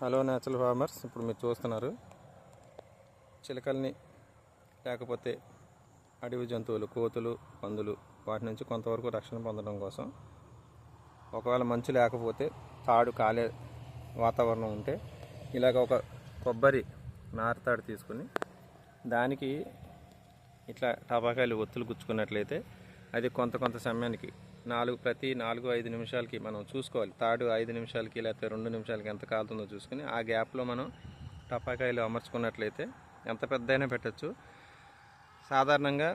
Hello natural farmers, ఇప్పుడు మీరు చూస్తున్నారు చిలకల్ని లేకపోతే అడవి జంతువులు, కోతులు, పందులు వాటి నుంచి కొంతవరకు రక్షణ పొందడం కోసం ఒకవేళ మంచు లేకపోతే తాడు కాలే వాతావరణం ఉంటే ఇలాగ ఒక కొబ్బరి నారతాడు తీసుకుని దానికి ఇట్లా టపాకాయలు ఒత్తులు గుచ్చుకున్నట్లయితే అది కొంత సమయానికి ప్రతి 4-5 నిమిషాలకి మనం చూసుకోవాలి. తాడు 5 నిమిషాలకి లేకపోతే 2 నిమిషాలకి ఎంత కాలుతుందో చూసుకుని ఆ గ్యాప్లో మనం టపాకాయలు అమర్చుకున్నట్లయితే ఎంత పెద్దయినా పెట్టచ్చు. సాధారణంగా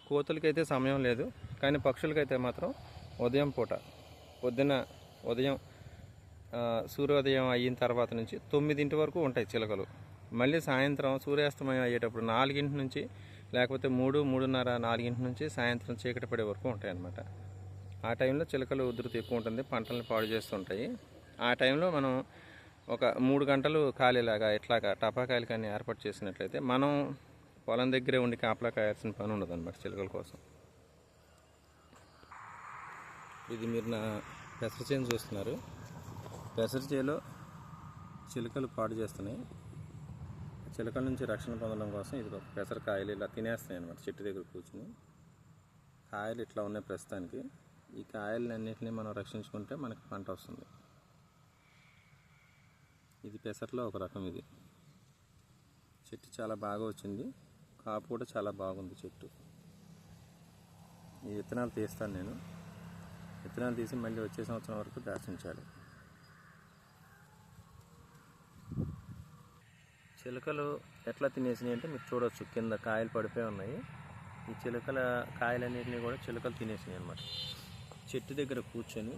కోతులకైతే సమయం లేదు, కానీ పక్షులకైతే మాత్రం ఉదయం పూట ఉదయం సూర్యోదయం అయిన తర్వాత నుంచి 9 వరకు ఉంటాయి చిలకలు. మళ్ళీ సాయంత్రం సూర్యాస్తమయం అయ్యేటప్పుడు 4 నుంచి లేకపోతే 3-3:30-4 నుంచి సాయంత్రం చీకటి పడే వరకు ఉంటాయి అన్నమాట. ఆ టైంలో చిలకలు ఉధృతి ఎక్కువ ఉంటుంది, పంటలను పాడు చేస్తుంటాయి. ఆ టైంలో మనం ఒక 3 గంటలు ఖాళీలాగా ఇట్లాగా టపాకాయలు కానీ ఏర్పాటు చేసినట్లయితే మనం పొలం దగ్గరే ఉండి కాపలా కాయాల్సిన పని ఉండదు అన్నమాట చిలకల కోసం. ఇది మీరు నా పెసర చేను చూస్తున్నారు. పెసర చేలో చిలుకలు పాడు చేస్తున్నాయి. చిలకల నుంచి రక్షణ పొందడం కోసం ఇది ఒక పెసర కాయలు ఇలా తినేస్తాయి అన్నమాట. చెట్టు దగ్గర కూర్చుని కాయలు ఇట్లా ఉన్నాయి ప్రస్తుతానికి. ఈ కాయలన్నింటినీ మనం రక్షించుకుంటే మనకి పంట వస్తుంది. ఇది పెసరలో ఒక రకం. ఇది చెట్టు చాలా బాగా వచ్చింది, కాపు కూడా చాలా బాగుంది చెట్టు. ఈ విత్తనాలు తీస్తాను నేను. విత్తనాలు తీసి మళ్ళీ వచ్చే సంవత్సరం వరకు దాచించాలి. చిలుకలు ఎట్లా తినేసినాయి అంటే మీరు చూడవచ్చు, కింద కాయలు పడిపోయి ఉన్నాయి. ఈ చిలుకల కాయలన్నింటినీ కూడా చిలుకలు తినేసినాయి అన్నమాట. చెట్టు దగ్గర కూర్చొని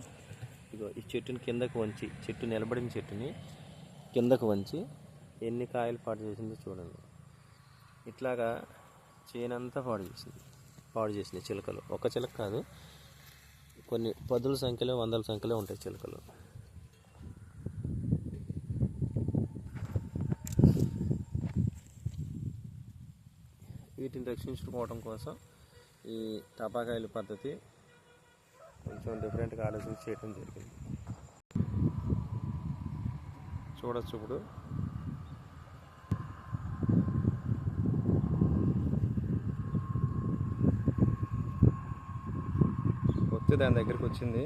ఇగో ఈ చెట్టుని కిందకు వంచి, చెట్టు నిలబడిన చెట్టుని కిందకు వంచి ఎన్ని కాయలు పాడు చేసిందో చూడండి. ఇట్లాగా చేనంతా పాడు చేసినాయి చిలుకలు. ఒక చిలుక కాదు, కొన్ని 10ల సంఖ్యలో 100ల సంఖ్యలో ఉంటాయి చిలుకలు. వీటిని రక్షించుకోవడం కోసం ఈ టపాకాయల పద్ధతి కొంచెం డిఫరెంట్గా ఆలోచించి చేయడం జరిగింది. చూడొచ్చు, ఇప్పుడు వచ్చి దాని దగ్గరికి వచ్చింది.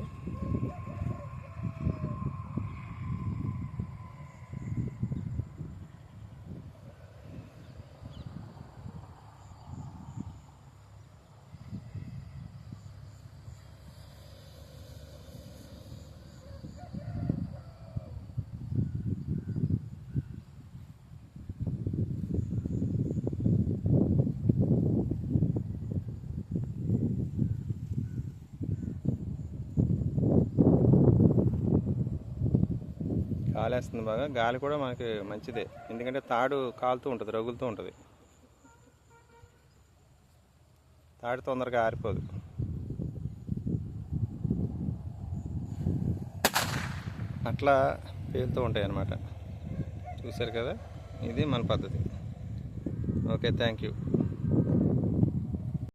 కాలేస్తుంది బాగా. గాలి కూడా మనకి మంచిదే, ఎందుకంటే తాడు కాలుతూ ఉంటుంది, రగులుతూ ఉంటుంది. తాడు తొందరగా ఆరిపోదు. అట్లా పేలుతూ ఉంటాయి అన్నమాట. చూశారు కదా, ఇది మన పద్ధతి. Okay, thank you.